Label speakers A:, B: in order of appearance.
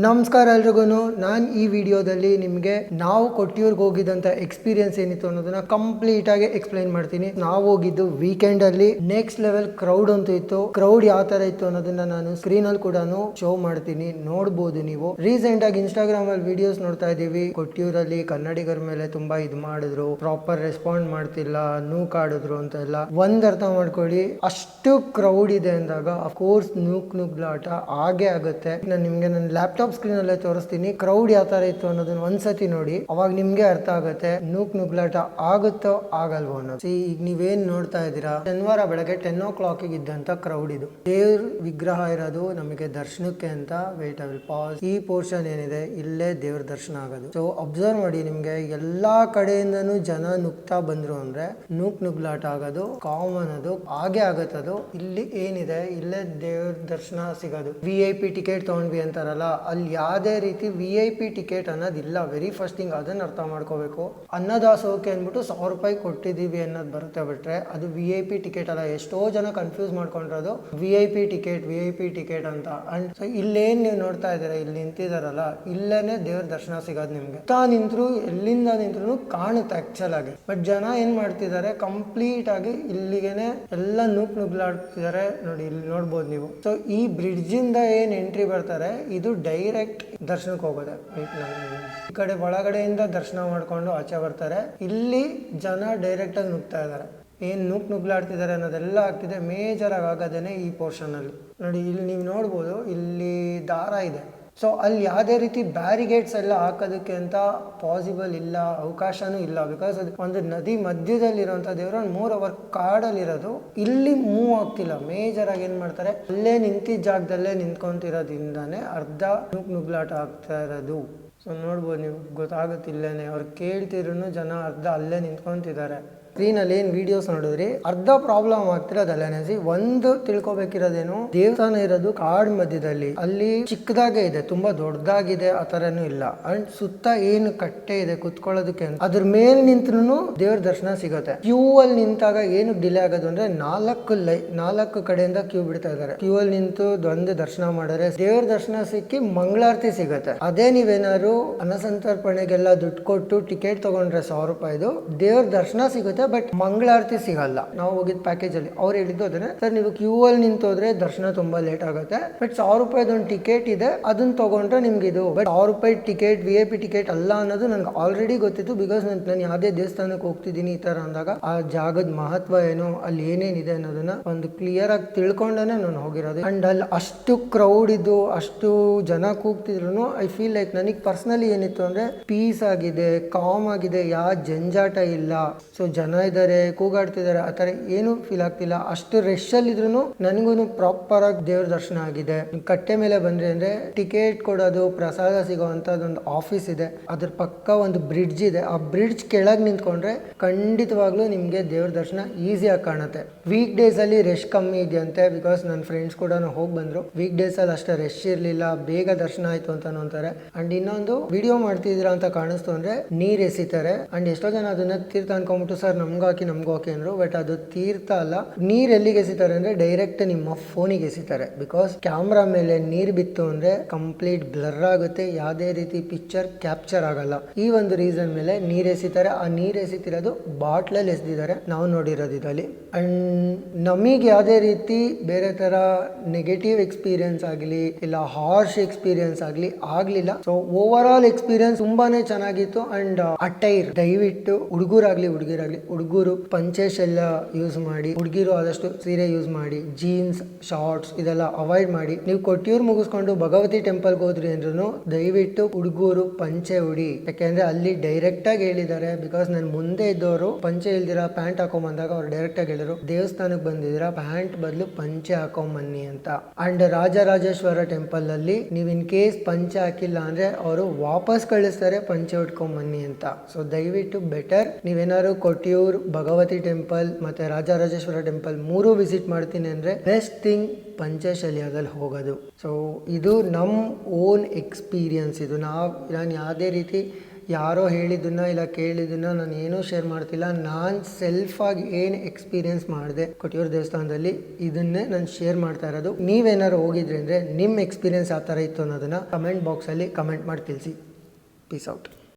A: ನಮಸ್ಕಾರ ಎಲ್ರಿಗೂ. ನಾನು ಈ ವಿಡಿಯೋದಲ್ಲಿ ನಿಮಗೆ ನಾವು ಕೊಟ್ಟಿಯೂರ್ಗೆ ಹೋಗಿದ್ದಂತ ಎಕ್ಸ್ಪೀರಿಯನ್ಸ್ ಏನಿತ್ತು ಅನ್ನೋದನ್ನ ಕಂಪ್ಲೀಟ್ ಆಗಿ ಎಕ್ಸ್ಪ್ಲೈನ್ ಮಾಡ್ತೀನಿ. ನಾವು ಹೋಗಿದ್ದು ವೀಕೆಂಡ್ ಅಲ್ಲಿ ನೆಕ್ಸ್ಟ್ ಲೆವೆಲ್ ಕ್ರೌಡ್ ಅಂತೂ ಇತ್ತು. ಕ್ರೌಡ್ ಯಾವ ತರ ಇತ್ತು ಅನ್ನೋದನ್ನ ನಾನು ಸ್ಕ್ರೀನ್ ಅಲ್ಲಿ ಕೂಡ ಶೋ ಮಾಡ್ತೀನಿ, ನೋಡಬಹುದು ನೀವು. ರೀಸೆಂಟ್ ಆಗಿ ಇನ್ಸ್ಟಾಗ್ರಾಮ್ ಅಲ್ಲಿ ವಿಡಿಯೋಸ್ ನೋಡ್ತಾ ಇದೀವಿ, ಕೊಟ್ಟಿಯೂರಲ್ಲಿ ಕನ್ನಡಿಗರ ಮೇಲೆ ತುಂಬಾ ಇದು ಮಾಡಿದ್ರು, ಪ್ರಾಪರ್ ರೆಸ್ಪಾಂಡ್ ಮಾಡ್ತಿಲ್ಲ, ನೂಕಾಡಿದ್ರು ಅಂತ ಎಲ್ಲ. ಒಂದ್ ಅರ್ಥ ಮಾಡ್ಕೊಳ್ಳಿ, ಅಷ್ಟು ಕ್ರೌಡ್ ಇದೆ ಅಂದಾಗ ಅಫ್ಕೋರ್ಸ್ ನುಗ್ಲಾಟ ಆಗೇ ಆಗುತ್ತೆ. ನಾನು ನಿಮ್ಗೆ ನನ್ನ ಲ್ಯಾಪ್ಟಾಪ್ ಸ್ಕ್ರೀನ್ ಅಲ್ಲೇ ತೋರಿಸ್ತೀನಿ. ಕ್ರೌಡ್ ಯಾವ ತರ ಇತ್ತು ಅನ್ನೋದನ್ನ ಒಂದ್ಸತಿ ನೋಡಿ, ಅವಾಗ ನಿಮ್ಗೆ ಅರ್ಥ ಆಗುತ್ತೆ ನುಗ್ಲಾಟ ಆಗುತ್ತೋ ಆಗಲ್ವೋ ಅನ್ನೋದು. ಈಗ ನೀವೇನ್ ನೋಡ್ತಾ ಇದ್ದೀರಾ, ಶನಿವಾರ ಬೆಳಗ್ಗೆ 10 o'clock ಇದ್ದಂತ ಕ್ರೌಡ್ ಇದು. ದೇವ್ರ ವಿಗ್ರಹ ಇರೋದು ನಮಗೆ ದರ್ಶನಕ್ಕೆ ಅಂತ. Wait I will pass. ಈ ಪೋರ್ಷನ್ ಏನಿದೆ ಇಲ್ಲೇ ದೇವ್ರ ದರ್ಶನ ಆಗೋದು. ಸೊ ಅಬ್ಸರ್ವ್ ಮಾಡಿ, ನಿಮ್ಗೆ ಎಲ್ಲಾ ಕಡೆಯಿಂದನೂ ಜನ ನುಗ್ತಾ ಬಂದ್ರು ಅಂದ್ರೆ ನುಗ್ಲಾಟ ಆಗೋದು ಕಾಮನ್, ಅದು ಹಾಗೆ ಆಗತ್ತದು. ಇಲ್ಲಿ ಏನಿದೆ ಇಲ್ಲೇ ದೇವ್ರ ದರ್ಶನ ಸಿಗೋದು. VIP ಟಿಕೆಟ್ ತಗೊಂಡ್ವಿ ಅಂತಾರಲ್ಲ, ಅಲ್ಲಿ ಯಾವುದೇ ರೀತಿ VIP ಟಿಕೆಟ್ ಅನ್ನೋದಿಲ್ಲ. ವೆರಿ ಫಸ್ಟ್ ಥಿಂಗ್ ಅದನ್ನ ಅರ್ಥ ಮಾಡ್ಕೋಬೇಕು. ಅನ್ನದಾಸೋಹಕ್ಕೆ ಅಂದ್ಬಿಟ್ಟು 1000 ರೂಪಾಯಿ ಕೊಟ್ಟಿದೀವಿ ಅನ್ನೋದು ಬರುತ್ತೆ ಬಿಟ್ರೆ ಅದು VIP ಟಿಕೆಟ್ ಅಲ್ಲ. ಎಷ್ಟೋ ಜನ ಕನ್ಫ್ಯೂಸ್ ಮಾಡ್ಕೊಂಡಿರೋದು VIP ಟಿಕೆಟ್ ಅಂತ. ಅಂಡ್ ಸೊ ಇಲ್ಲೇನ್ ನೀವು ನೋಡ್ತಾ ಇದ್ದೀರಾ, ಇಲ್ಲಿ ನಿಂತಿದಾರಲ್ಲ, ಇಲ್ಲೇನೆ ದೇವ್ರ ದರ್ಶನ ಸಿಗೋದು ನಿಮ್ಗೆ. ನಿಂತ್ರು ಎಲ್ಲಿಂದ ನಿಂತ್ರು ಕಾಣುತ್ತೆ ಆಕ್ಚುಲ್ ಆಗಿ. ಬಟ್ ಜನ ಏನ್ ಮಾಡ್ತಿದ್ದಾರೆ, ಕಂಪ್ಲೀಟ್ ಆಗಿ ಇಲ್ಲಿಗೆನೆ ಎಲ್ಲ ನುಗ್ಲಾಡ್ತಿದ್ದಾರೆ ನೋಡಿ. ಇಲ್ಲಿ ನೋಡ್ಬೋದು ನೀವು. ಸೊ ಈ ಬ್ರಿಡ್ಜ್ ಇಂದ ಏನ್ ಎಂಟ್ರಿ ಬರ್ತಾರೆ, ಇದು ಡೈರೆಕ್ಟ್ ದರ್ಶನಕ್ಕೆ ಹೋಗೋದೆ. ಈ ಕಡೆ ಒಳಗಡೆಯಿಂದ ದರ್ಶನ ಮಾಡ್ಕೊಂಡು ಆಚೆ ಬರ್ತಾರೆ. ಇಲ್ಲಿ ಜನ ಡೈರೆಕ್ಟ್ ಆಗಿ ನುಗ್ತಾ ಇದ್ದಾರೆ. ಏನ್ ನುಗ್ಲಾಡ್ತಿದ್ದಾರೆ ಅನ್ನೋದೆಲ್ಲ ಆಗ್ತಿದೆ. ಮೇಜರ್ ಆಗಿ ಆಗೋದೇನೆ ಈ ಪೋರ್ಷನ್ ಅಲ್ಲಿ ನೋಡಿ. ಇಲ್ಲಿ ನೀವು ನೋಡ್ಬೋದು, ಇಲ್ಲಿ ದಾರ ಇದೆ. ಸೊ ಅಲ್ಲಿ ಯಾವುದೇ ರೀತಿ ಬ್ಯಾರಿಗೇಡ್ಸ್ ಎಲ್ಲ ಹಾಕೋದಕ್ಕೆ ಅಂತ ಪಾಸಿಬಲ್ ಇಲ್ಲ, ಅವಕಾಶನೂ ಇಲ್ಲ. ಬಿಕಾಸ್ ಅದು ಒಂದು ನದಿ ಮಧ್ಯದಲ್ಲಿರುವಂಥ ದೇವರು, 3 hour ಕಾಡಲ್ಲಿರೋದು. ಇಲ್ಲಿ ಮೂವ್ ಆಗ್ತಿಲ್ಲ. ಮೇಜರ್ ಆಗಿ ಏನ್ ಮಾಡ್ತಾರೆ, ಅಲ್ಲೇ ನಿಂತಿದ್ದ ಜಾಗದಲ್ಲೇ ನಿಂತ್ಕೊಂತಿರೋದ್ರಿಂದಾನೆ ಅರ್ಧ ನುಗ್ಲಾಟ ಆಗ್ತಾ ಇರೋದು. ಸೊ ನೋಡ್ಬೋದು ನೀವು, ಗೊತ್ತಾಗುತ್ತೆ. ಇಲ್ಲೇನೆ ಅವ್ರು ಕೇಳ್ತಿದ್ರು ಜನ ಅರ್ಧ ಅಲ್ಲೇ ನಿಂತ್ಕೊಂತಿದ್ದಾರೆ. ಸ್ಕ್ರೀನ್ ಅಲ್ಲಿ ಏನ್ ವಿಡಿಯೋಸ್ ನೋಡಿದ್ರಿ, ಅರ್ಧ ಪ್ರಾಬ್ಲಮ್ ಆಗ್ತಿರೋದಲ್ಲೇನೆ. ಒಂದು ತಿಳ್ಕೊಬೇಕಿರೋದೇನು, ದೇವಸ್ಥಾನ ಇರೋದು ಕಾಡ್ ಮಧ್ಯದಲ್ಲಿ, ಅಲ್ಲಿ ಚಿಕ್ಕದಾಗೆ ಇದೆ, ತುಂಬಾ ದೊಡ್ಡದಾಗಿದೆ ಆ ತರನು ಇಲ್ಲ. ಅಂಡ್ ಸುತ್ತ ಏನು ಕಟ್ಟೆ ಇದೆ ಕುತ್ಕೊಳ್ಳೋದಕ್ಕೆ, ಅದ್ರ ಮೇಲ್ ನಿಂತ್ರು ದೇವ್ರ ದರ್ಶನ ಸಿಗುತ್ತೆ. ಕ್ಯೂ ಅಲ್ಲಿ ನಿಂತಾಗ ಏನು ಡಿಲೇ ಆಗೋದು ಅಂದ್ರೆ 4 ಕಡೆಯಿಂದ ಕ್ಯೂ ಬಿಡ್ತಾ ಇದಾರೆ. ಕ್ಯೂ ಅಲ್ಲಿ ನಿಂತು ಒಂದು ದರ್ಶನ ಮಾಡಿದ್ರೆ ದೇವ್ರ ದರ್ಶನ ಸಿಕ್ಕಿ ಮಂಗಳಾರತಿ ಸಿಗುತ್ತೆ. ಅದೇ ನೀವೇನಾದ್ರು ಅನ್ನಸಂತರ್ಪಣೆಗೆಲ್ಲ ದುಡ್ಡು ಕೊಟ್ಟು ಟಿಕೆಟ್ ತಗೊಂಡ್ರೆ 1000 ರೂಪಾಯಿದು ದೇವ್ರ ದರ್ಶನ ಸಿಗುತ್ತೆ, ಬಟ್ ಮಂಗಳಾರತಿ ಸಿಗಲ್ಲ. ನಾವು ಹೋಗಿದ್ ಪ್ಯಾಕೇಜ್ ಅಲ್ಲಿ ಅವ್ರು ಹೇಳಿದ್ದು ಅದನ್ನ, ಸರ್ ನೀವು ಕ್ಯೂ ಅಲ್ಲಿ ನಿಂತೋದ್ರೆ ದರ್ಶನ ತುಂಬಾ ಲೇಟ್ ಆಗುತ್ತೆ, ಬಟ್ 1000 ರೂಪಾಯಿದು ಒಂದು ಟಿಕೆಟ್ ಇದೆ, ಅದನ್ನ ತಗೊಂಡ್ರೆ ನಿಮ್ಗೆ ಇದು. ಬಟ್ 1000 ರೂಪಾಯಿ ಟಿಕೆಟ್ VIP ಟಿಕೆಟ್ ಅಲ್ಲ ಅನ್ನೋದು ನನ್ಗೆ ಆಲ್ರೆಡಿ ಗೊತ್ತಿತ್ತು. ಬಿಕಾಸ್ ನಾನು ಯಾವುದೇ ದೇವಸ್ಥಾನಕ್ಕೆ ಹೋಗ್ತಿದ್ದೀನಿ ಈ ತರ ಅಂದಾಗ ಆ ಜಾಗದ ಮಹತ್ವ ಏನು, ಅಲ್ಲಿ ಏನೇನಿದೆ ಅನ್ನೋದನ್ನ ಒಂದು ಕ್ಲಿಯರ್ ಆಗಿ ತಿಳ್ಕೊಂಡೇ ನಾನು ಹೋಗಿರೋದು. ಅಂಡ್ ಅಲ್ಲಿ ಅಷ್ಟು ಕ್ರೌಡ್ ಇದ್ದು, ಅಷ್ಟು ಜನ ಕೂಗ್ತಿದ್ರು, ಐ ಫೀಲ್ ಲೈಕ್ ನನಗೆ ಪರ್ಸನಲಿ ಏನಿತ್ತು ಅಂದ್ರೆ ಪೀಸ್ ಆಗಿದೆ, ಕಾಮ್ ಆಗಿದೆ, ಯಾವ ಜಂಜಾಟ ಇಲ್ಲ. ಸೊ ಜನ ಇದ್ದಾರೆ, ಕೂಗಾಡ್ತಿದ್ದಾರೆ, ಆ ತರ ಏನು ಫೀಲ್ ಆಗ್ತಿಲ್ಲ. ಅಷ್ಟು ರಶ್ ಅಲ್ಲಿ ಇದ್ರು ನನಗೂ ಪ್ರಾಪರ್ ಆಗಿ ದೇವ್ರ ದರ್ಶನ ಆಗಿದೆ. ಕಟ್ಟೆ ಮೇಲೆ ಬಂದ್ರೆ ಅಂದ್ರೆ ಟಿಕೆಟ್ ಕೊಡೋದು, ಪ್ರಸಾದ ಸಿಗೋವಂತದೊಂದು ಆಫೀಸ್ ಇದೆ, ಅದ್ರ ಪಕ್ಕ ಒಂದು ಬ್ರಿಡ್ಜ್ ಇದೆ. ಆ ಬ್ರಿಡ್ಜ್ ಕೆಳಗೆ ನಿಂತ್ಕೊಂಡ್ರೆ ಖಂಡಿತವಾಗ್ಲೂ ನಿಮ್ಗೆ ದೇವ್ರ ದರ್ಶನ ಈಸಿಯಾಗಿ ಕಾಣುತ್ತೆ. ವೀಕ್ ಡೇಸ್ ಅಲ್ಲಿ ರಶ್ ಕಮ್ಮಿ ಇದೆಯಂತೆ, ಬಿಕಾಸ್ ನನ್ನ ಫ್ರೆಂಡ್ಸ್ ಕೂಡ ಹೋಗಿ ಬಂದ್ರು. ವೀಕ್ ಡೇಸ್ ಅಲ್ಲಿ ಅಷ್ಟೇ ರಶ್ ಇರ್ಲಿಲ್ಲ, ಬೇಗ ದರ್ಶನ ಆಯ್ತು ಅಂತ ಅಂತಾರೆ. ಅಂಡ್ ಇನ್ನೊಂದು, ವಿಡಿಯೋ ಮಾಡ್ತಿದ್ದೀರಾ ಅಂತ ಕಾಣಿಸ್ತು ಅಂದ್ರೆ ನೀರ್ ಎಸಿತಾರೆ. ಅಂಡ್ ಎಷ್ಟೋ ಜನ ಅದನ್ನ ತೀರ್ಥ ಅನ್ಕೊಂಡ್ಬಿಟ್ಟು ಸರ್ ನಮ್ಗೆ ಹಾಕಿ ಅಂದ್ರು. ಬಟ್ ಅದು ತೀರ್ಥ ಅಲ್ಲ. ನೀರ್ ಎಲ್ಲಿಗೆ ಎಸಿತಾರೆ ಅಂದ್ರೆ ಡೈರೆಕ್ಟ್ ನಿಮ್ಮ ಫೋನಿಗೆ ಎಸಿತಾರೆ. ಬಿಕಾಸ್ ಕ್ಯಾಮ್ರಾ ಮೇಲೆ ನೀರ್ ಬಿತ್ತು ಅಂದ್ರೆ ಕಂಪ್ಲೀಟ್ ಬ್ಲರ್ ಆಗುತ್ತೆ, ಯಾವುದೇ ರೀತಿ ಪಿಕ್ಚರ್ ಕ್ಯಾಪ್ಚರ್ ಆಗಲ್ಲ. ಈ ಒಂದು ರೀಸನ್ ಮೇಲೆ ನೀರ್ ಎಸಿತಾರೆ. ಆ ನೀರ್ ಎಸಿತಿರೋದು ಬಾಟ್ಲಲ್ಲಿ ಎಸ್ದಿದ್ದಾರೆ, ನಾವು ನೋಡಿರೋದು ಇದರಲ್ಲಿ. ಅಂಡ್ ನಮಗೆ ಯಾವುದೇ ರೀತಿ ಬೇರೆ ತರ ನೆಗೆಟಿವ್ ಎಕ್ಸ್ಪೀರಿಯನ್ಸ್ ಆಗಲಿ ಇಲ್ಲ ಹಾರ್ಶ್ ಎಕ್ಸ್ಪೀರಿಯನ್ಸ್ ಆಗ್ಲಿಲ್ಲ. ಸೊ ಓವರ್ ಆಲ್ ಎಕ್ಸ್ಪೀರಿಯನ್ಸ್ ತುಂಬಾನೇ ಚೆನ್ನಾಗಿತ್ತು. ಅಂಡ್ ಅಟೈರ್ ದಯವಿಟ್ಟು ಹುಡುಗರು ಪಂಚೆಸ್ ಎಲ್ಲ ಯೂಸ್ ಮಾಡಿ, ಹುಡುಗಿರು ಆದಷ್ಟು ಸೀರೆ ಯೂಸ್ ಮಾಡಿ, ಜೀನ್ಸ್ ಶಾರ್ಟ್ಸ್ ಇದೆಲ್ಲ ಅವಾಯ್ಡ್ ಮಾಡಿ. ನೀವು ಕೊಟ್ಟಿಯೂರ್ ಮುಗಿಸ್ಕೊಂಡು ಭಗವತಿ ಟೆಂಪಲ್ಗೆ ಹೋದ್ರಿ ಅಂದ್ರೂ ದಯವಿಟ್ಟು ಹುಡುಗರು ಪಂಚೆ ಉಡಿ. ಯಾಕೆಂದ್ರೆ ಅಲ್ಲಿ ಡೈರೆಕ್ಟ್ ಆಗಿ ಹೇಳಿದ್ದಾರೆ. ಬಿಕಾಸ್ ನನ್ ಮುಂದೆ ಇದ್ದವರು ಪಂಚೆ ಇಲ್ದಿರಾ ಪ್ಯಾಂಟ್ ಹಾಕೊಂಡ್ ಬಂದಾಗ ಅವ್ರು ಡೈರೆಕ್ಟ್ ಆಗಿ ಹೇಳಿದ್ರು, ದೇವಸ್ಥಾನಕ್ಕೆ ಬಂದಿದ್ದೀರಾ ಪ್ಯಾಂಟ್ ಬದಲು ಪಂಚೆ ಹಾಕೊಂಡ್ ಬನ್ನಿ ಅಂತ. ಅಂಡ್ ರಾಜರಾಜೇಶ್ವರ ಟೆಂಪಲ್ ಅಲ್ಲಿ ನೀವು ಇನ್ ಕೇಸ್ ಪಂಚೆ ಹಾಕಿಲ್ಲ ಅಂದ್ರೆ ಅವರು ವಾಪಸ್ ಕಳಿಸ್ತಾರೆ ಪಂಚೆ ಉಟ್ಕೊಂಡ್ ಬನ್ನಿ ಅಂತ. ಸೊ ದಯವಿಟ್ಟು ಬೆಟರ್ ನೀವೇನಾದ್ರು ಕೊಟ್ಟಿಯೂರ್, ಭಗವತಿ ಟೆಂಪಲ್ ಮತ್ತೆ ರಾಜರಾಜೇಶ್ವರ ಟೆಂಪಲ್ 3 ವಿಸಿಟ್ ಮಾಡ್ತೀನಿ ಅಂದ್ರೆ ಬೆಸ್ಟ್ ಥಿಂಗ್ ಪಂಚಶಲ್ಯದಲ್ಲಿ ಹೋಗೋದು. ಸೊ ಇದು ನಮ್ಮ ಓನ್ ಎಕ್ಸ್ಪೀರಿಯನ್ಸ್. ಇದು ನಾನು ಯಾವುದೇ ರೀತಿ ಯಾರೋ ಹೇಳಿದ್ದನ್ನ ಇಲ್ಲ ಕೇಳಿದ್ದನ್ನ ನಾನು ಏನೂ ಶೇರ್ ಮಾಡ್ತಿಲ್ಲ. ನಾನು ಸೆಲ್ಫಾಗಿ ಏನು ಎಕ್ಸ್ಪೀರಿಯನ್ಸ್ ಮಾಡಿದೆ ಕೊಟ್ಟಿಯೂರು ದೇವಸ್ಥಾನದಲ್ಲಿ ಇದನ್ನೇ ನಾನು ಶೇರ್ ಮಾಡ್ತಾ ಇರೋದು. ನೀವೇನಾದ್ರು ಹೋಗಿದ್ರಿ ಅಂದರೆ ನಿಮ್ಮ ಎಕ್ಸ್ಪೀರಿಯನ್ಸ್ ಯಾವ ಥರ ಇತ್ತು ಅನ್ನೋದನ್ನು ಕಮೆಂಟ್ ಬಾಕ್ಸಲ್ಲಿ ಕಮೆಂಟ್ ಮಾಡಿ ತಿಳಿಸಿ. Piece out.